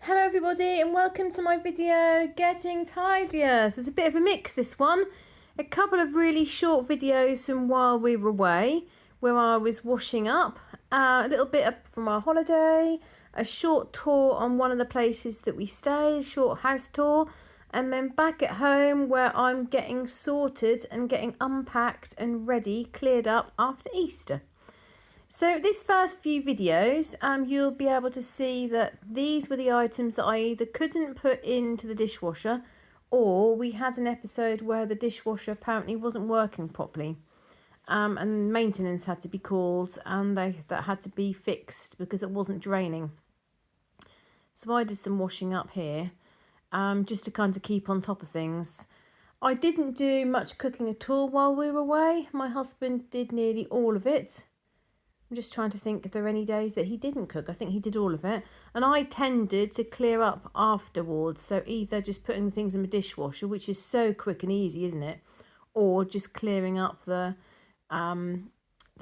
Hello everybody and welcome to my video Getting Tidier. So it's a bit of a mix, this one. A couple of really short videos from while we were away where I was washing up, a little bit up from our holiday, a short tour on one of the places that we stayed, a short house tour, and then back at home where I'm getting sorted and getting unpacked and ready, cleared up after Easter. So this first few videos, you'll be able to see that these were the items that I either couldn't put into the dishwasher, or we had an episode where the dishwasher apparently wasn't working properly, and maintenance had to be called and that had to be fixed because it wasn't draining. So I did some washing up here, just to kind of keep on top of things. I didn't do much cooking at all while we were away. My husband did nearly all of it. I'm just trying to think if there are any days that he didn't cook. I think he did all of it. And I tended to clear up afterwards. So either just putting the things in the dishwasher, which is so quick and easy, isn't it? Or just clearing up the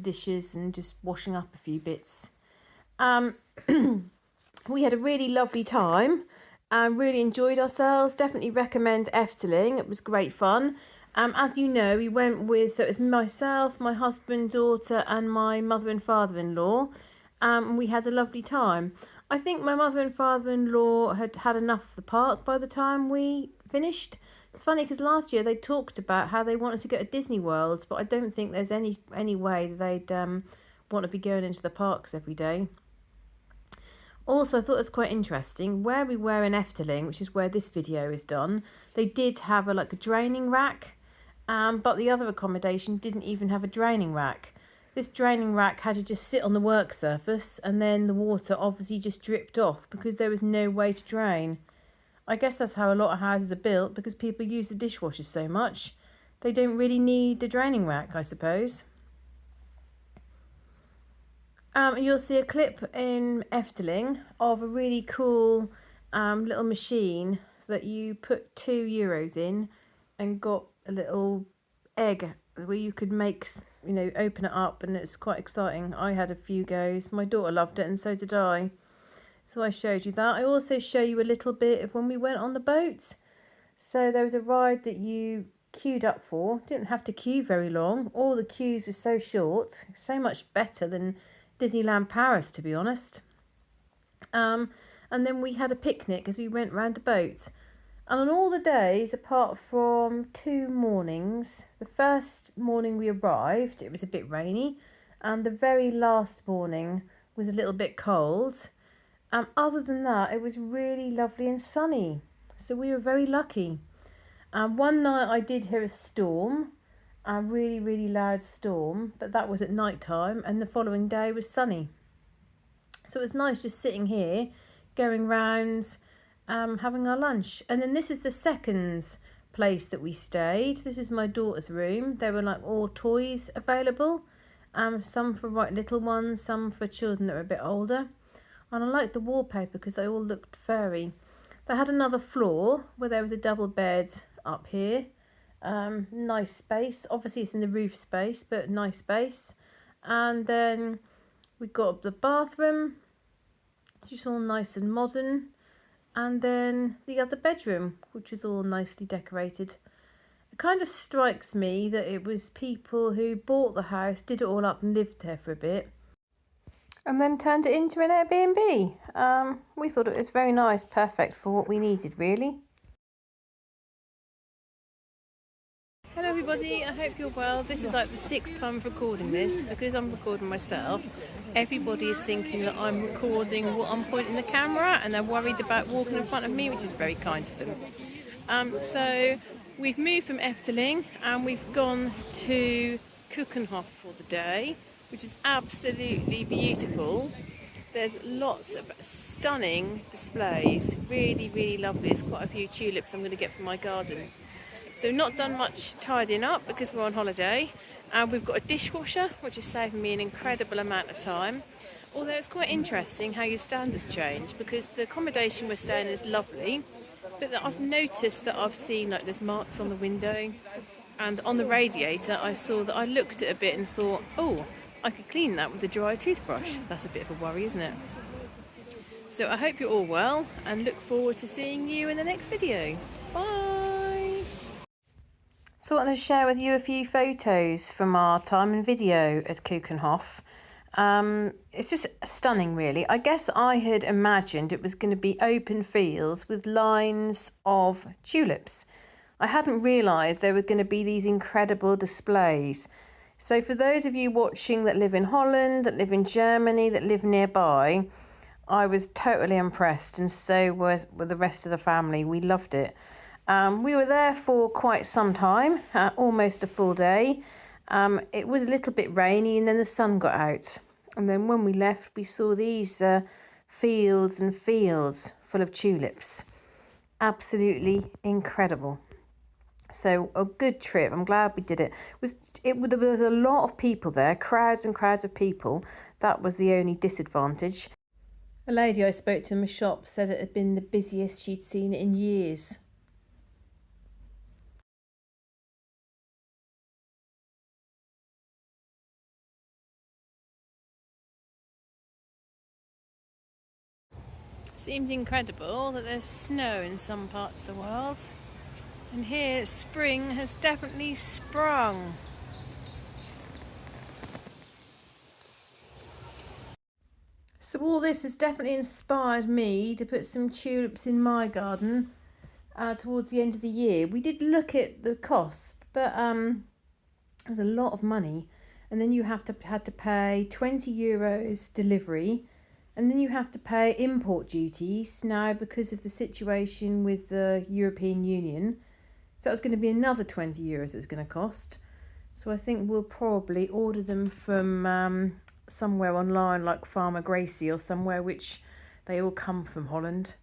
dishes and just washing up a few bits. We had a really lovely time and really enjoyed ourselves. Definitely recommend Efteling. It was great fun. As you know, we went with, so it was myself, my husband, daughter and my mother and father-in-law. We had a lovely time. I think my mother and father-in-law had had enough of the park by the time we finished. It's funny because last year they talked about how they wanted to go to Disney World, but I don't think there's any way that they'd want to be going into the parks every day. Also, I thought it was quite interesting, where we were in Efteling, which is where this video is done, they did have a draining rack. But the other accommodation didn't even have a draining rack. This draining rack had to just sit on the work surface, and then the water obviously just dripped off because there was no way to drain. I guess that's how a lot of houses are built, because people use the dishwashers so much. They don't really need the draining rack, I suppose. You'll see a clip in Efteling of a really cool little machine that you put €2 in and got a little egg where you could make, open it up, and it's quite exciting. I had a few goes. My daughter loved it and so did I. So I showed you that. I also show you a little bit of when we went on the boat. So there was a ride that you queued up for. Didn't have to queue very long. All the queues were so short. So much better than Disneyland Paris, to be honest. And then we had a picnic as we went round the boat. And on all the days, apart from 2 mornings, the first morning we arrived, it was a bit rainy, and the very last morning was a little bit cold. Other than that, it was really lovely and sunny. So we were very lucky. One night I did hear a storm, a really, really loud storm, but that was at night time, and the following day was sunny. So it was nice just sitting here, going round, having our lunch. And then this is the second place that we stayed. This is my daughter's room. There were all toys available, some for little ones, some for children that were a bit older. And I liked the wallpaper because they all looked furry. They had another floor where there was a double bed up here. Nice space. Obviously it's in the roof space, but nice space. And then we got the bathroom, which is all nice and modern. And then the other bedroom, which was all nicely decorated. It kind of strikes me that it was people who bought the house, did it all up and lived there for a bit, and then turned it into an Airbnb. We thought it was very nice, perfect for what we needed, really. Hello everybody, I hope you're well. This is the 6th time of recording this, because I'm recording myself. Everybody is thinking that I'm recording what I'm pointing the camera, and they're worried about walking in front of me, which is very kind of them. So we've moved from Efteling and we've gone to Keukenhof for the day, which is absolutely beautiful. There's lots of stunning displays, really, really lovely. There's quite a few tulips I'm going to get from my garden. So not done much tidying up because we're on holiday. We've got a dishwasher, which is saving me an incredible amount of time. Although it's quite interesting how your standards change, because the accommodation we're staying in is lovely, but I've noticed that I've seen there's marks on the window, and on the radiator I saw that I looked at it a bit and thought, oh, I could clean that with a dry toothbrush. That's a bit of a worry, isn't it? So I hope you're all well and look forward to seeing you in the next video. Bye! So I want to share with you a few photos from our time and video at Keukenhof. It's just stunning, really. I guess I had imagined it was going to be open fields with lines of tulips. I hadn't realised there were going to be these incredible displays. So for those of you watching that live in Holland, that live in Germany, that live nearby, I was totally impressed, and so were the rest of the family. We loved it. We were there for quite some time, almost a full day. It was a little bit rainy and then the sun got out. And then when we left, we saw these fields and fields full of tulips. Absolutely incredible. So a good trip. I'm glad we did it. There was a lot of people there, crowds and crowds of people. That was the only disadvantage. A lady I spoke to in the shop said it had been the busiest she'd seen it in years. Seems incredible that there's snow in some parts of the world. And here spring has definitely sprung. So all this has definitely inspired me to put some tulips in my garden towards the end of the year. We did look at the cost, but it was a lot of money. And then you had to pay €20 delivery, and then you have to pay import duties now because of the situation with the European Union. So that's going to be another €20 it's going to cost. So I think we'll probably order them from somewhere online like Farmer Gracie or somewhere, which they all come from Holland.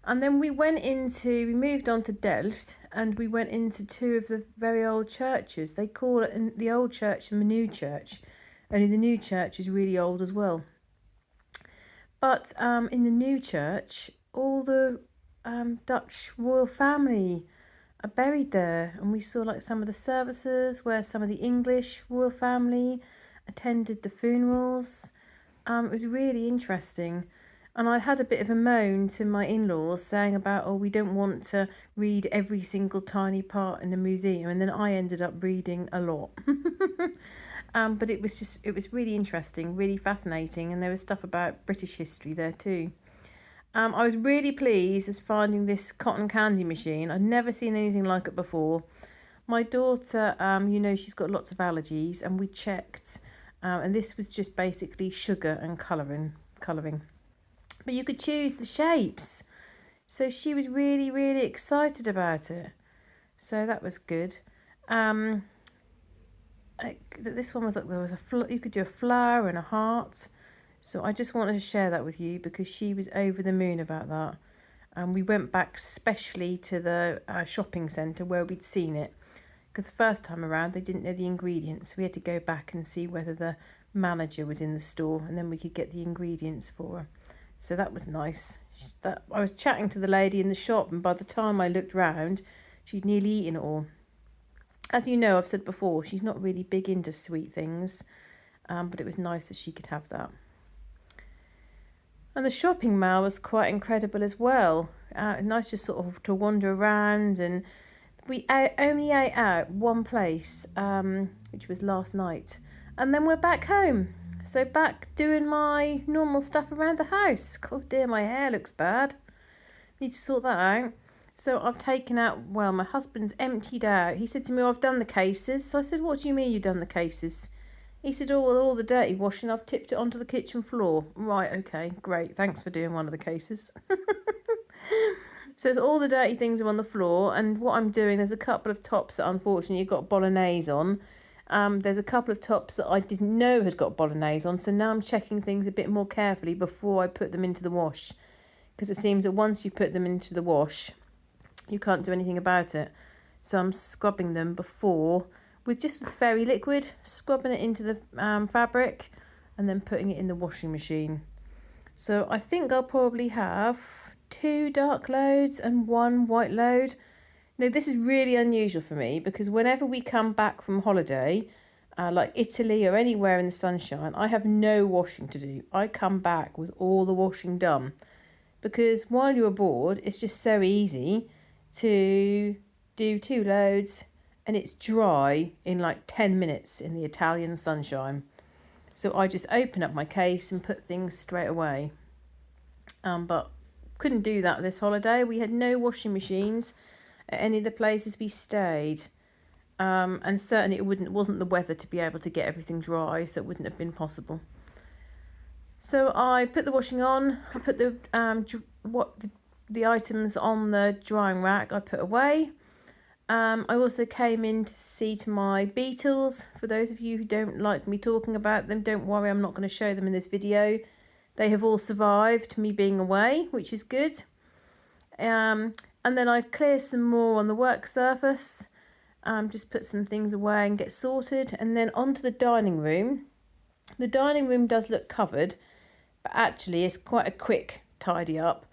And then we moved on to Delft, and we went into two of the very old churches. They call it the old church and the new church. Only the new church is really old as well. But in the new church, all the Dutch royal family are buried there, and we saw like some of the services where some of the English royal family attended the funerals. It was really interesting, and I had a bit of a moan to my in-laws saying about, oh, we don't want to read every single tiny part in the museum, and then I ended up reading a lot. But it was really interesting, really fascinating, and there was stuff about British history there too. I was really pleased as finding this cotton candy machine. I'd never seen anything like it before. My daughter, she's got lots of allergies, and we checked, and this was just basically sugar and colouring. But you could choose the shapes. So she was really, really excited about it. So that was good. This one was like you could do a flower and a heart. So I just wanted to share that with you because she was over the moon about that. And we went back specially to the shopping centre where we'd seen it, because the first time around they didn't know the ingredients. So we had to go back and see whether the manager was in the store, and then we could get the ingredients for her. So that was nice. I was chatting to the lady in the shop, and by the time I looked round, she'd nearly eaten it all. As you know, I've said before, she's not really big into sweet things, but it was nice that she could have that. And the shopping mall was quite incredible as well. Nice just sort of to wander around, and we only ate out one place, which was last night, and then we're back home. So back doing my normal stuff around the house. God dear, my hair looks bad. Need to sort that out. So I've taken out, my husband's emptied out. He said to me, I've done the cases. So I said, what do you mean you've done the cases? He said, oh, well, all the dirty washing, I've tipped it onto the kitchen floor. Right, okay, great. Thanks for doing one of the cases. So it's all the dirty things are on the floor. And what I'm doing, there's a couple of tops that unfortunately got bolognese on. There's a couple of tops that I didn't know had got bolognese on. So now I'm checking things a bit more carefully before I put them into the wash. Because it seems that once you put them into the wash, you can't do anything about it. So I'm scrubbing them before with fairy liquid, scrubbing it into the fabric, and then putting it in the washing machine. So I think I'll probably have 2 dark loads and 1 white load. Now this is really unusual for me, because whenever we come back from holiday, like Italy or anywhere in the sunshine, I have no washing to do. I come back with all the washing done. because while you're abroad, it's just so easy to do 2 loads and it's dry in like 10 minutes in the Italian sunshine. So I just open up my case and put things straight away. But couldn't do that this holiday. We had no washing machines at any of the places we stayed. And certainly it wasn't the weather to be able to get everything dry, so it wouldn't have been possible. So I put the washing on. I put the items on the drying rack. I put away. I also came in to see to my beetles. For those of you who don't like me talking about them, don't worry, I'm not going to show them in this video. They have all survived me being away, which is good. And then I clear some more on the work surface. Just put some things away and get sorted. And then onto the dining room. The dining room does look covered, but actually it's quite a quick tidy up,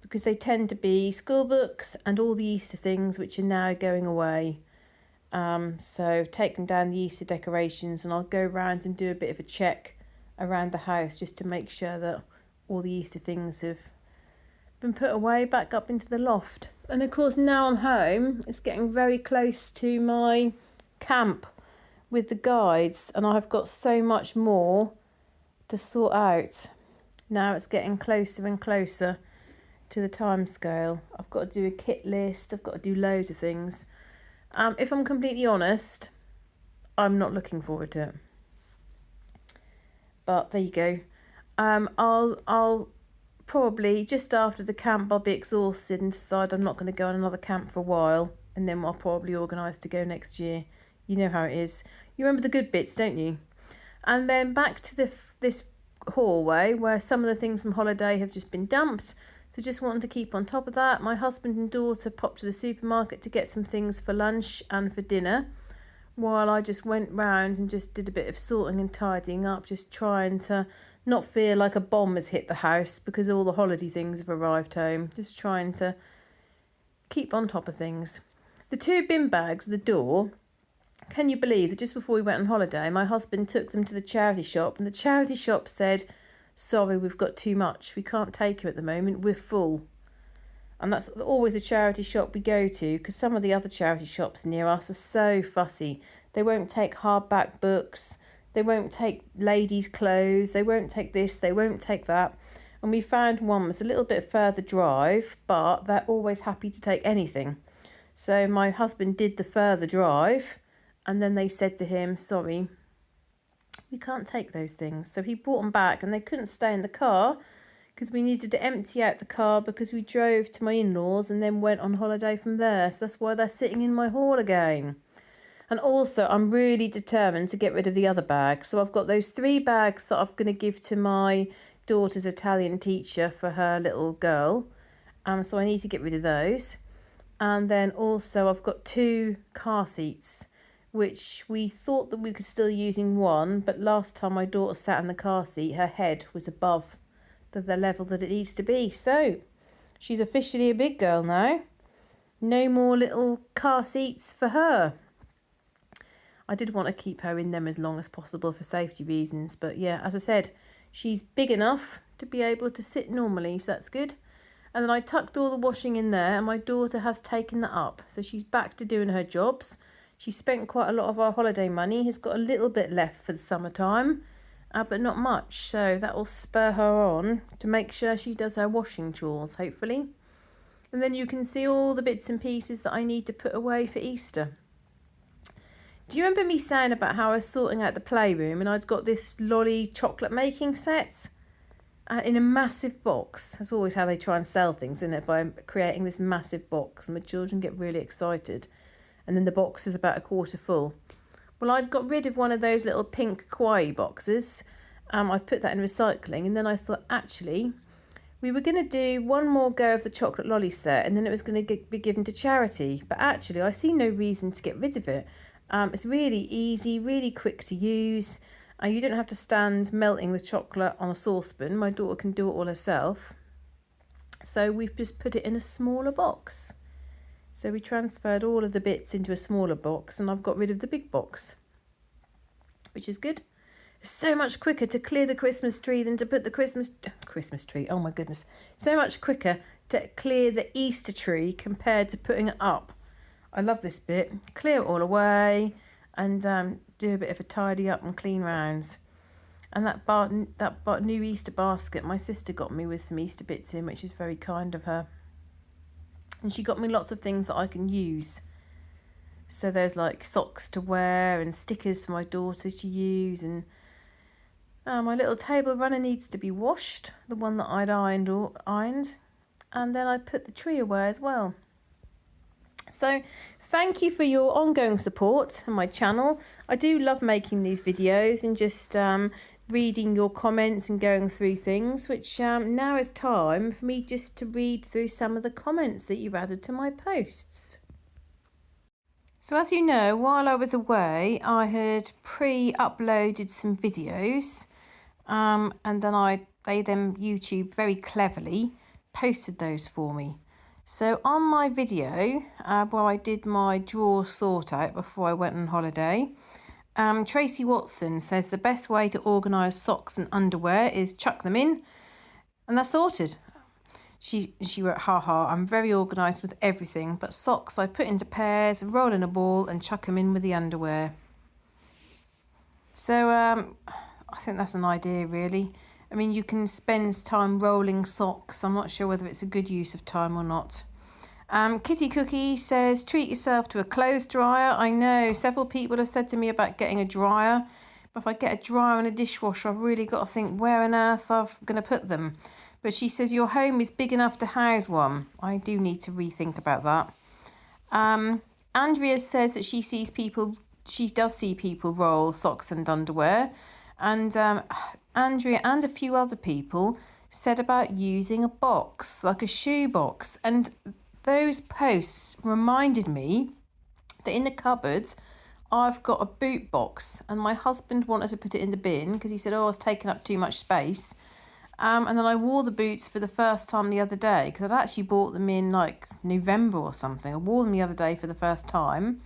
because they tend to be school books and all the Easter things which are now going away. So taking down the Easter decorations, and I'll go around and do a bit of a check around the house just to make sure that all the Easter things have been put away back up into the loft. And of course now I'm home, it's getting very close to my camp with the guides, and I've got so much more to sort out. Now it's getting closer and closer to the time scale. I've got to do a kit list, I've got to do loads of things. If I'm completely honest, I'm not looking forward to it. But there you go. I'll probably, just after the camp, I'll be exhausted and decide I'm not going to go on another camp for a while, and then I'll probably organise to go next year. You know how it is. You remember the good bits, don't you? And then back to this hallway where some of the things from holiday have just been dumped. So just wanting to keep on top of that. My husband and daughter popped to the supermarket to get some things for lunch and for dinner, while I just went round and just did a bit of sorting and tidying up, just trying to not feel like a bomb has hit the house because all the holiday things have arrived home. Just trying to keep on top of things. The 2 bin bags at the door, can you believe that just before we went on holiday, my husband took them to the charity shop, and the charity shop said, "Sorry, we've got too much. We can't take you at the moment. We're full." And that's always a charity shop we go to, because some of the other charity shops near us are so fussy. They won't take hardback books. They won't take ladies' clothes. They won't take this. They won't take that. And we found one was a little bit further drive, but they're always happy to take anything. So my husband did the further drive, and then they said to him, "Sorry, we can't take those things." So he brought them back, and they couldn't stay in the car because we needed to empty out the car, because we drove to my in-laws and then went on holiday from there. So that's why they're sitting in my hall again. And also I'm really determined to get rid of the other bags. So I've got those 3 bags that I'm going to give to my daughter's Italian teacher for her little girl. So I need to get rid of those. And then also I've got 2 car seats, which we thought that we could still using one, but last time my daughter sat in the car seat, her head was above the level that it needs to be. So she's officially a big girl now. No more little car seats for her. I did want to keep her in them as long as possible for safety reasons, but yeah, as I said, she's big enough to be able to sit normally, so that's good. And then I tucked all the washing in there, and my daughter has taken that up, so she's back to doing her jobs. She spent quite a lot of our holiday money, has got a little bit left for the summertime, but not much, so that will spur her on to make sure she does her washing chores, hopefully. And then you can see all the bits and pieces that I need to put away for Easter. Do you remember me saying about how I was sorting out the playroom, and I'd got this lolly chocolate making set in a massive box? That's always how they try and sell things, isn't it? By creating this massive box, and the children get really excited. And then the box is about a quarter full. Well, I'd got rid of one of those little pink kawaii boxes. I put that in recycling, and then I thought, actually, we were going to do one more go of the chocolate lolly set, and then it was going to be given to charity. But actually, I see no reason to get rid of it. It's really easy, really quick to use. You don't have to stand melting the chocolate on a saucepan. My daughter can do it all herself. So we've just put it in a smaller box. So we transferred all of the bits into a smaller box, and I've got rid of the big box, which is good. so much quicker to clear the Christmas tree than to put the Christmas tree. Oh my goodness. So much quicker to clear the Easter tree compared to putting it up. I love this bit. Clear it all away and do a bit of a tidy up and clean rounds. And that new Easter basket my sister got me with some Easter bits in, which is very kind of her. And she got me lots of things that I can use. So there's like socks to wear and stickers for my daughter to use, and my little table runner needs to be washed, the one that I'd ironed, and then I put the tree away as well. So thank you for your ongoing support on my channel. I do love making these videos and just reading your comments and going through things, which now is time for me just to read through some of the comments that you've added to my posts. So as you know, while I was away, I had pre-uploaded some videos, and then YouTube very cleverly posted those for me. So on my video, where I did my drawer sort out before I went on holiday, Tracy Watson says the best way to organise socks and underwear is chuck them in, and they're sorted. She wrote, haha, I'm very organised with everything, but socks I put into pairs, roll in a ball and chuck them in with the underwear. So I think that's an idea really. I mean, you can spend time rolling socks. I'm not sure whether it's a good use of time or not. Kitty Cookie says, treat yourself to a clothes dryer. I know several people have said to me about getting a dryer, but if I get a dryer and a dishwasher, I've really got to think where on earth I'm going to put them. But she says your home is big enough to house one. I do need to rethink about that. Andrea says that she does see people roll socks and underwear. And Andrea and a few other people said about using a box, like a shoe box. And those posts reminded me that in the cupboards, I've got a boot box. And my husband wanted to put it in the bin because he said, oh, it's taking up too much space. And then I wore the boots for the first time the other day because I'd actually bought them in like November or something. I wore them the other day for the first time,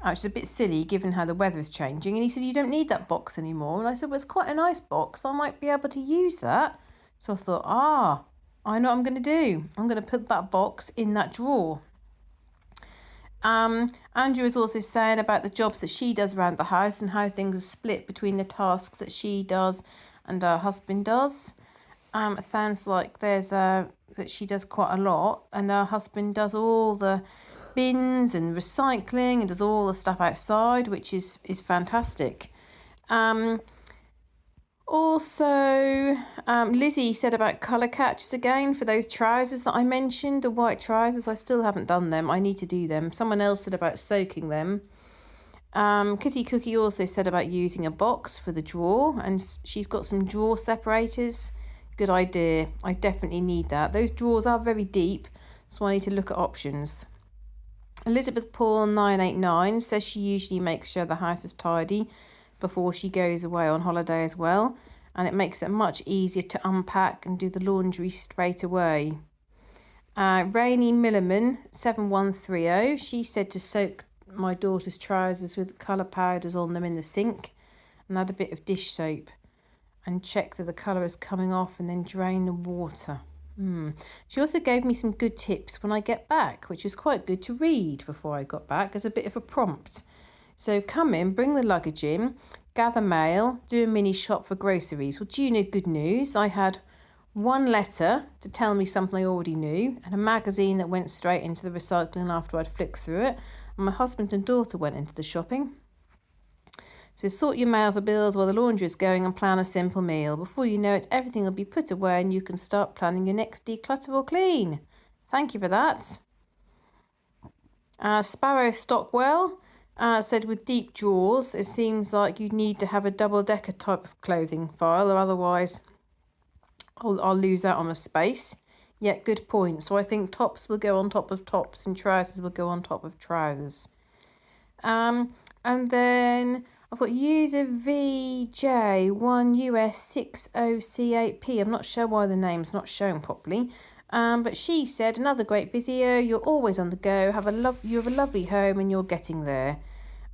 which is a bit silly given how the weather is changing. And he said, you don't need that box anymore. And I said, well, it's quite a nice box. I might be able to use that. So I thought, I know what I'm going to do. I'm going to put that box in that drawer. Andrew is also saying about the jobs that she does around the house and how things are split between the tasks that she does and her husband does. It sounds like that she does quite a lot, and her husband does all the bins and recycling and does all the stuff outside, which is fantastic. Also, Lizzie said about colour catches again for those trousers that I mentioned, the white trousers. I still haven't done them. I need to do them. Someone else said about soaking them. Kitty Cookie also said about using a box for the drawer, and she's got some drawer separators. Good idea. I definitely need that. Those drawers are very deep, so I need to look at options. Elizabeth Paul 989 says she usually makes sure the house is tidy before she goes away on holiday as well, and it makes it much easier to unpack and do the laundry straight away. Rainy Millerman 7130, she said to soak my daughter's trousers with colour powders on them in the sink and add a bit of dish soap and check that the colour is coming off and then drain the water. She also gave me some good tips when I get back, which was quite good to read before I got back as a bit of a prompt. So come in, bring the luggage in, gather mail, do a mini shop for groceries. Well, do you know good news? I had one letter to tell me something I already knew and a magazine that went straight into the recycling after I'd flicked through it. And my husband and daughter went into the shopping. So sort your mail for bills while the laundry is going and plan a simple meal. Before you know it, everything will be put away and you can start planning your next declutter or clean. Thank you for that. Sparrow Stockwell said with deep drawers, it seems like you need to have a double-decker type of clothing file, or otherwise I'll lose out on the space. Yeah, good point. So I think tops will go on top of tops and trousers will go on top of trousers. And then I've got user VJ1US60C8P. I'm not sure why the name's not showing properly. But she said, another great video. You're always on the go. You have a lovely home and you're getting there.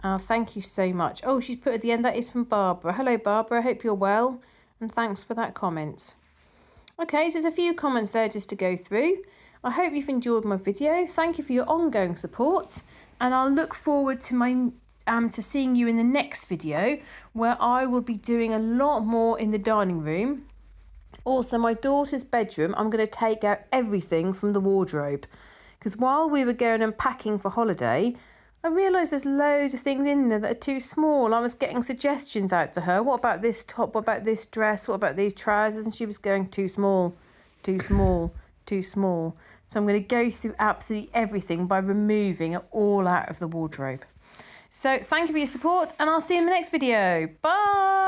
Thank you so much. Oh, she's put at the end, that is from Barbara. Hello, Barbara. I hope you're well. And thanks for that comment. Okay, so there's a few comments there just to go through. I hope you've enjoyed my video. Thank you for your ongoing support. And I'll look forward to to seeing you in the next video, where I will be doing a lot more in the dining room. Also, my daughter's bedroom, I'm going to take out everything from the wardrobe. Because while we were going and packing for holiday, I realised there's loads of things in there that are too small. I was getting suggestions out to her. What about this top? What about this dress? What about these trousers? And she was going, too small, too small, too small. So I'm going to go through absolutely everything by removing it all out of the wardrobe. So thank you for your support, and I'll see you in the next video. Bye!